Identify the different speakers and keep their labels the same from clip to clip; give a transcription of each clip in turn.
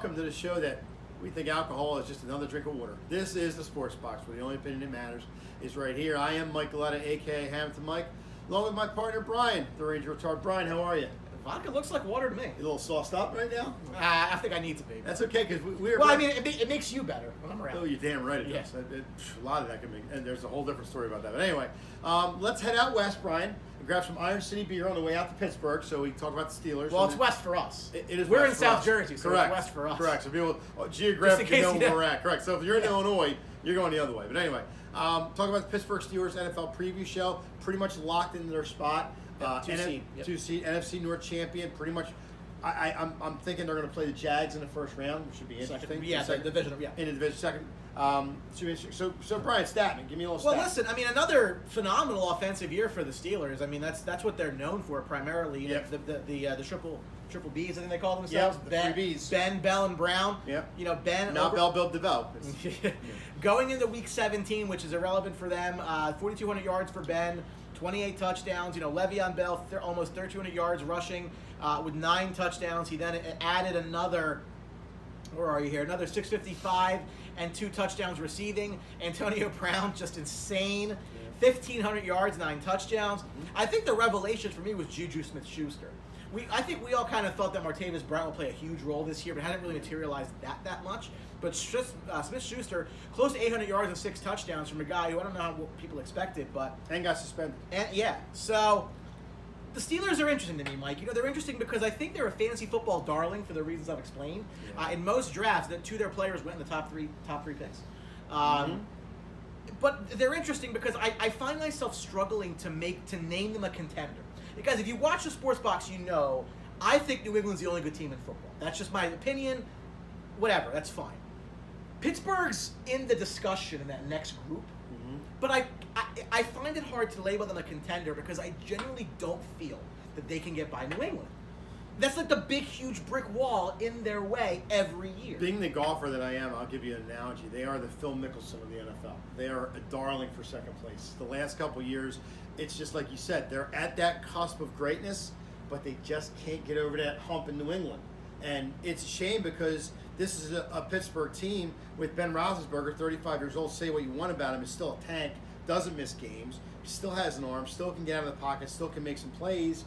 Speaker 1: welcome to the show that we think alcohol is just another drink of water. This is the Sports Box, where the only opinion that matters is right here. I am Mike Galetta, a.k.a. Hamilton Mike, along with my partner, Brian, the Ranger Retard. Brian, how are you?
Speaker 2: Vodka looks like water to me.
Speaker 1: You a little sauced up right now?
Speaker 2: I think I need to be.
Speaker 1: That's okay, because we're...
Speaker 2: Well, I mean, it makes you better when I'm around.
Speaker 1: Oh, you're damn right it does. A lot of that can make... And there's a whole different story about that. But anyway, let's head out west, Brian, and grab some Iron City beer on the way out to Pittsburgh, so we can talk about the Steelers.
Speaker 2: Well, it's west for us.
Speaker 1: It is
Speaker 2: We're
Speaker 1: west
Speaker 2: in
Speaker 1: for
Speaker 2: South
Speaker 1: us.
Speaker 2: Jersey, so
Speaker 1: Correct.
Speaker 2: it's west for us.
Speaker 1: Correct. So people geographically know
Speaker 2: you
Speaker 1: where we're at. Correct. So if you're in Illinois, you're going the other way. But anyway, talk about the Pittsburgh Steelers NFL preview show. Pretty much locked into their spot. Two seed NFC North champion. Pretty much. I'm thinking they're going to play the Jags in the first round, which should be interesting.
Speaker 2: Second division. Yeah.
Speaker 1: In the division, second. So Brian Statman, give me a little.
Speaker 2: Well, listen. I mean, another phenomenal offensive year for the Steelers. I mean, that's what they're known for primarily.
Speaker 1: Yep.
Speaker 2: The triple Bs, I think they call themselves.
Speaker 1: Yep, the 3 Bs.
Speaker 2: Ben, Bell, and Brown.
Speaker 1: Yep.
Speaker 2: You know, Ben.
Speaker 1: Not Bell, Bill, DeVell.
Speaker 2: Going into Week 17, which is irrelevant for them. 4,200 yards for Ben. 28 touchdowns. You know, Le'Veon Bell almost 1,300 yards rushing with 9 touchdowns. He then added another. Where are you here? Another 655 and 2 touchdowns receiving. Antonio Brown, just insane. 1,500 yards, 9 touchdowns. I think the revelation for me was Juju Smith-Schuster. I think we all kind of thought that Martavis Bryant would play a huge role this year, but hadn't really materialized that much. But Smith-Schuster, close to 800 yards and 6 touchdowns from a guy who I don't know what people expected, but...
Speaker 1: And got suspended.
Speaker 2: So the Steelers are interesting to me, Mike. You know, they're interesting because I think they're a fantasy football darling for the reasons I've explained.
Speaker 1: Yeah.
Speaker 2: In most drafts, 2 of their players went in the top three picks. But they're interesting because I find myself struggling to name them a contender. Because if you watch the Sports Box, you know I think New England's the only good team in football. That's just my opinion. Whatever, that's fine. Pittsburgh's in the discussion in that next group, but I find it hard to label them a contender because I genuinely don't feel that they can get by New England. That's like the big, huge brick wall in their way every year.
Speaker 1: Being the golfer that I am, I'll give you an analogy. They are the Phil Mickelson of the NFL. They are a darling for second place. The last couple years, it's just like you said, they're at that cusp of greatness, but they just can't get over that hump in New England. And it's a shame because this is a Pittsburgh team with Ben Roethlisberger, 35 years old. Say what you want about him, is still a tank, doesn't miss games, still has an arm, still can get out of the pocket, still can make some plays.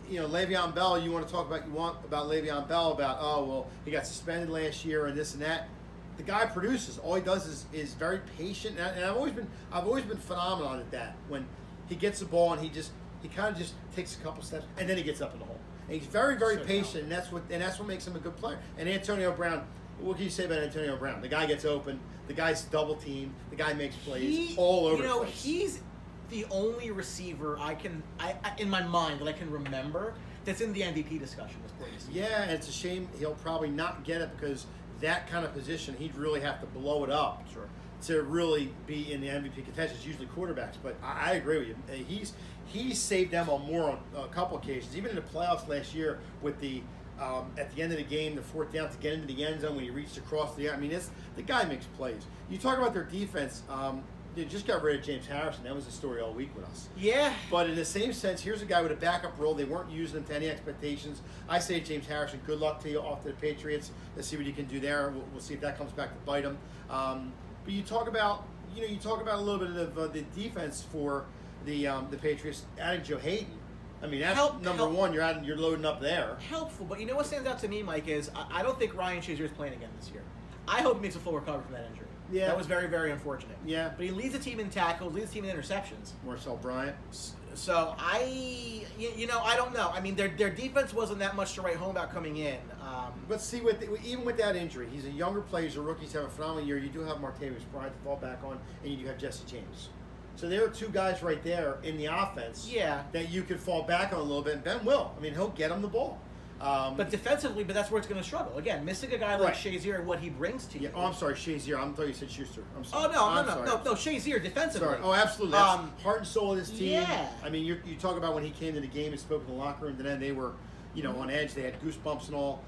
Speaker 1: You know, Le'Veon Bell, you want about Le'Veon Bell about, he got suspended last year and this and that. The guy produces. All he does is very patient, and I've always been phenomenal at that. When he gets the ball and he kind of just takes a couple steps and then he gets up in the hole. And he's very, very patient, and that's what makes him a good player. And Antonio Brown, what can you say about Antonio Brown? The guy gets open, the guy's double teamed, the guy makes plays all over the place.
Speaker 2: He's the only receiver I in my mind that I can remember that's in the MVP discussion this place.
Speaker 1: Yeah, and it's a shame he'll probably not get it because that kind of position he'd really have to blow it up to really be in the MVP contention. It's usually quarterbacks, but I agree with you. He's saved them on a couple occasions, even in the playoffs last year with the at the end of the game, the 4th down to get into the end zone when he reached across the air. I mean, the guy makes plays. You talk about their defense. They just got rid of James Harrison. That was the story all week with us.
Speaker 2: Yeah.
Speaker 1: But in the same sense, here's a guy with a backup role. They weren't using him to any expectations. I say James Harrison, good luck to you off to the Patriots. Let's see what you can do there. We'll see if that comes back to bite him. But you talk about a little bit of the defense for the Patriots. Adding Joe Hayden. I mean, that's number one. You're loading up there.
Speaker 2: Helpful, but you know what stands out to me, Mike, is I don't think Ryan Shazier is playing again this year. I hope he makes a full recovery from that injury.
Speaker 1: Yeah.
Speaker 2: That was very, very unfortunate.
Speaker 1: Yeah.
Speaker 2: But he leads the team in tackles, leads the team in interceptions.
Speaker 1: Marcel Bryant.
Speaker 2: So I don't know. I mean, their defense wasn't that much to write home about coming in.
Speaker 1: But see, even with that injury, he's a younger player. He's a rookie. He's having a phenomenal year. You do have Martavis Bryant to fall back on, and you do have Jesse James. So there are 2 guys right there in the offense that you could fall back on a little bit. And Ben will. I mean, he'll get him the ball.
Speaker 2: But defensively, that's where it's going to struggle. Again, missing a guy like Shazier and what he brings to you.
Speaker 1: Yeah. Oh, I'm sorry, Shazier. I thought you said Schuster. I'm sorry.
Speaker 2: Oh, no, Shazier defensively.
Speaker 1: Sorry. Oh, absolutely. That's heart and soul of this team.
Speaker 2: Yeah.
Speaker 1: I mean, you talk about when he came to the game and spoke in the locker room, then they were, on edge. They had goosebumps and all.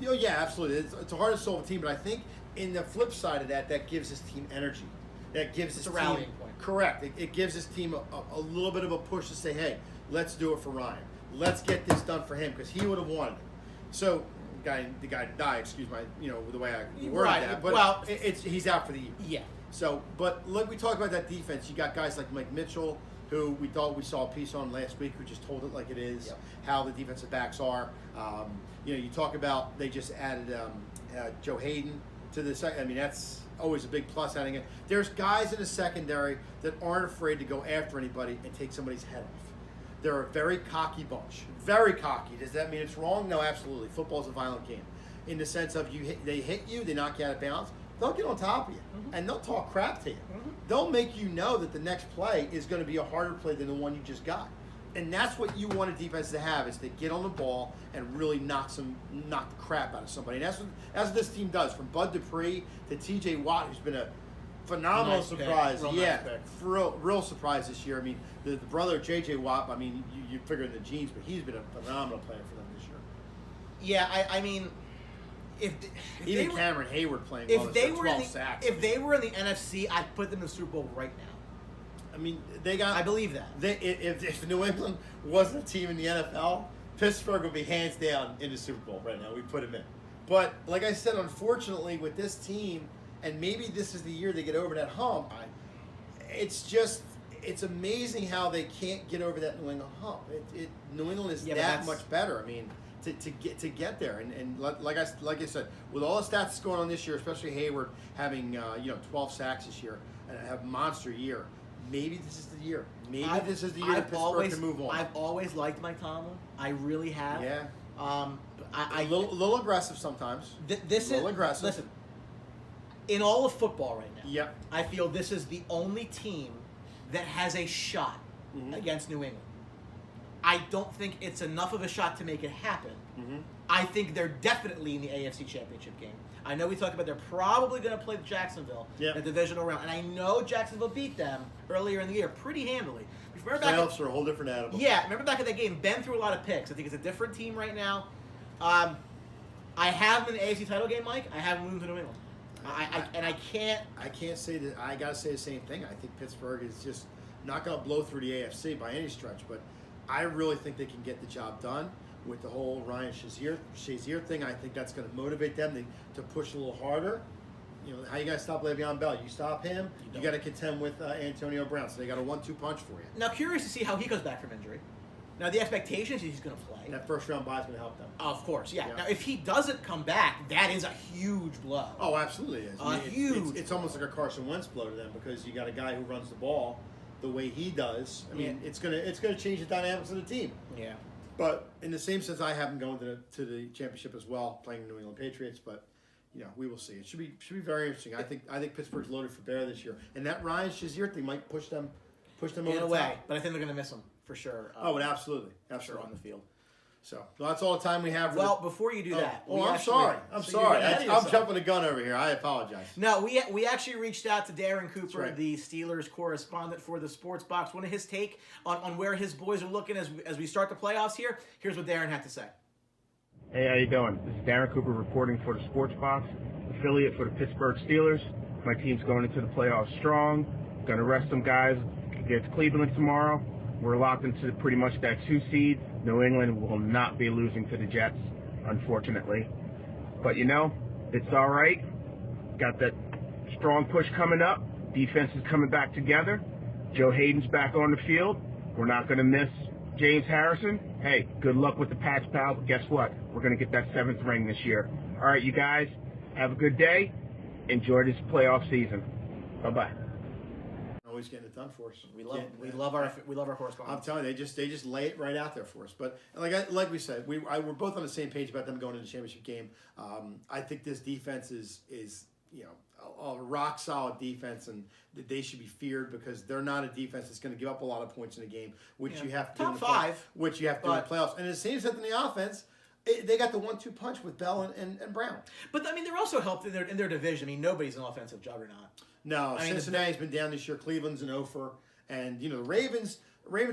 Speaker 1: Yeah, absolutely. It's a heart and soul of the team, but I think in the flip side of that gives this team energy. That gives this
Speaker 2: a
Speaker 1: team
Speaker 2: rallying point.
Speaker 1: Correct. It gives this team a little bit of a push to say, hey, let's do it for Ryan. Let's get this done for him because he would have wanted it. So the guy to die. Excuse my, the way I worded
Speaker 2: Right.
Speaker 1: that. But
Speaker 2: Well,
Speaker 1: he's out for the year.
Speaker 2: Yeah.
Speaker 1: So, but look, we talk about that defense. You got guys like Mike Mitchell, who we thought we saw a piece on last week, who just told it like it is, how the defensive backs are. You talk about they just added Joe Hayden to the second. I mean, that's always a big plus adding it. There's guys in the secondary that aren't afraid to go after anybody and take somebody's head off. They're a very cocky bunch. Very cocky. Does that mean it's wrong? No, absolutely. Football's a violent game. In the sense of they hit you, they knock you out of bounds, they'll get on top of you, and they'll talk crap to you. They'll make you know that the next play is going to be a harder play than the one you just got. And that's what you want a defense to have, is to get on the ball and really knock the crap out of somebody. And that's what this team does, from Bud Dupree to T.J. Watt, who's been a phenomenal surprise. Real surprise this year. I mean, the brother of J.J. Watt, I mean, you figure in the genes, but he's been a phenomenal player for them this year.
Speaker 2: Yeah, I mean, if
Speaker 1: even Cameron Hayward playing
Speaker 2: if
Speaker 1: well,
Speaker 2: they were
Speaker 1: 12 sacks.
Speaker 2: If they were in the NFC, I'd put them in the Super Bowl right now.
Speaker 1: I mean, I
Speaker 2: believe that.
Speaker 1: If New England wasn't a team in the NFL, Pittsburgh would be hands down in the Super Bowl right now. We put them in. But like I said, unfortunately, with this team, and maybe this is the year they get over that hump, it's amazing how they can't get over that New England hump. New England is that much better. I mean, to get there, and like I said, with all the stats going on this year, especially Hayward having 12 sacks this year and have a monster year. Maybe this is the year. This is the year that Pittsburgh can move on.
Speaker 2: I've always liked Mike Tomlin. I really have.
Speaker 1: Yeah.
Speaker 2: A
Speaker 1: little aggressive sometimes. Aggressive.
Speaker 2: Listen, in all of football right now,
Speaker 1: yep.
Speaker 2: I feel this is the only team that has a shot against New England. I don't think it's enough of a shot to make it happen. I think they're definitely in the AFC Championship game. I know we talked about they're probably going to play Jacksonville in the divisional round, and I know Jacksonville beat them earlier in the year pretty handily.
Speaker 1: Playoffs are a whole different animal.
Speaker 2: Yeah, remember back in that game, Ben threw a lot of picks. I think it's a different team right now. I have them in the AFC title game, Mike. I have them moving to New England. I can't
Speaker 1: say that. I got to say the same thing. I think Pittsburgh is just not going to blow through the AFC by any stretch, but I really think they can get the job done. With the whole Ryan Shazier thing, I think that's going to motivate them to push a little harder. How you got to stop Le'Veon Bell? You stop him, you got to contend with Antonio Brown. So they got a 1-2 punch for you.
Speaker 2: Now, curious to see how he comes back from injury. Now, the expectation is he's going to play.
Speaker 1: That first round bye is going to help them.
Speaker 2: Of course, yeah. Now, if he doesn't come back, that is a huge blow.
Speaker 1: Oh, absolutely is.
Speaker 2: Huge.
Speaker 1: It's almost like a Carson Wentz blow to them, because you got a guy who runs the ball the way he does. I mean, it's gonna change the dynamics of the team.
Speaker 2: Yeah.
Speaker 1: But in the same sense, I have them going to the championship as well, playing the New England Patriots. But we will see. It should be very interesting. I think Pittsburgh's loaded for bear this year, and that Ryan Shazier thing might push them over
Speaker 2: in a way.
Speaker 1: top.
Speaker 2: But I think they're going to miss him for sure.
Speaker 1: Absolutely,
Speaker 2: sure on the field.
Speaker 1: So that's all the time we have.
Speaker 2: Before you do that,
Speaker 1: I'm sorry. I'm jumping the gun over here. I apologize.
Speaker 2: No, we actually reached out to Darren Cooper,
Speaker 1: right.
Speaker 2: the Steelers correspondent for the Sports Box. Wanted his take on where his boys are looking as we start the playoffs here. Here's what Darren had to say.
Speaker 3: Hey, how you doing? This is Darren Cooper reporting for the Sports Box, affiliate for the Pittsburgh Steelers. My team's going into the playoffs strong. Going to rest some guys against Cleveland tomorrow. We're locked into pretty much that 2 seed. New England will not be losing to the Jets, unfortunately. But, it's all right. Got that strong push coming up. Defense is coming back together. Joe Hayden's back on the field. We're not going to miss James Harrison. Hey, good luck with the Pats, pal. But guess what? We're going to get that 7th ring this year. All right, you guys, have a good day. Enjoy this playoff season. Bye-bye.
Speaker 1: Always getting it done for us.
Speaker 2: We love our correspondents.
Speaker 1: I'm telling you, they just lay it right out there for us. But like we said, we're both on the same page about them going into the championship game. I think this defense is a rock solid defense, and they should be feared, because they're not a defense that's going to give up a lot of points in a game, which you have to do in the playoffs. And in the same sense in the offense, they got the 1-2 punch with Bell and Brown.
Speaker 2: But I mean, they're also helped in their division. I mean, nobody's an offensive juggernaut.
Speaker 1: No, Cincinnati's been down this year. Cleveland's an 0-for, and the Ravens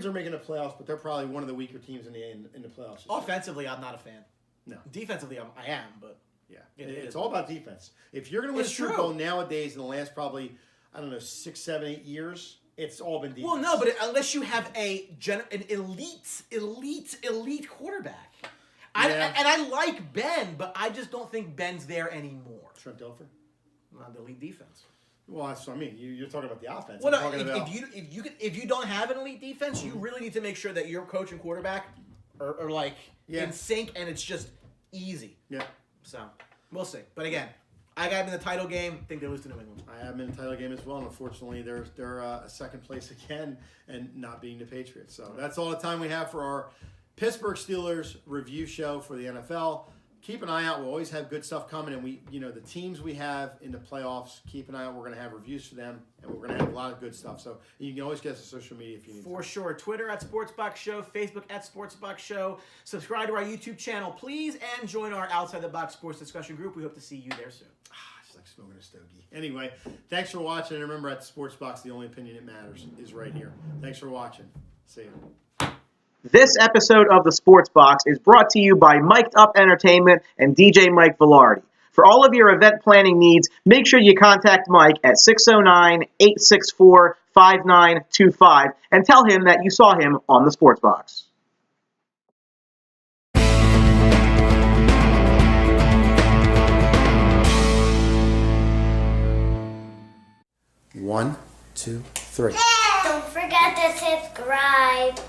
Speaker 1: are making the playoffs, but they're probably one of the weaker teams in the playoffs.
Speaker 2: Offensively, I'm not a fan.
Speaker 1: No.
Speaker 2: Defensively, I am, but
Speaker 1: yeah, it's all about defense. If you're going to win a Super Bowl nowadays in the last probably 6, 7, 8 years, it's all been defense.
Speaker 2: Well, no, but unless you have an elite quarterback. I And I like Ben, but I just don't think Ben's there anymore.
Speaker 1: Trent Dilfer?
Speaker 2: On the elite defense.
Speaker 1: Well, that's what I mean. You're talking about the offense.
Speaker 2: Well, no, if you don't have an elite defense, you really need to make sure that your coach and quarterback are like in sync, and it's just easy.
Speaker 1: Yeah.
Speaker 2: So we'll see. But again, I got them in the title game. I think they lose to New England.
Speaker 1: I have them in the title game as well. And unfortunately, they're a second place again, and not being the Patriots. So that's all the time we have for our Pittsburgh Steelers review show for the NFL. Keep an eye out. We'll always have good stuff coming, and the teams we have in the playoffs, keep an eye out. We're going to have reviews for them, and we're going to have a lot of good stuff. So you can always get us on social media if you need to.
Speaker 2: For sure. Twitter at Sportsbox Show, Facebook at Sportsbox Show. Subscribe to our YouTube channel, please, and join our Outside the Box sports discussion group. We hope to see you there soon.
Speaker 1: It's like smoking a stogie. Anyway, thanks for watching, and remember, at the Sportsbox, the only opinion that matters is right here. Thanks for watching. See you.
Speaker 4: This episode of the Sports Box is brought to you by Mic'd Up Entertainment and DJ Mike Velardi. For all of your event planning needs, make sure you contact Mike at 609-864-5925 and tell him that you saw him on the Sports Box.
Speaker 1: One, two, three.
Speaker 5: Don't forget to subscribe.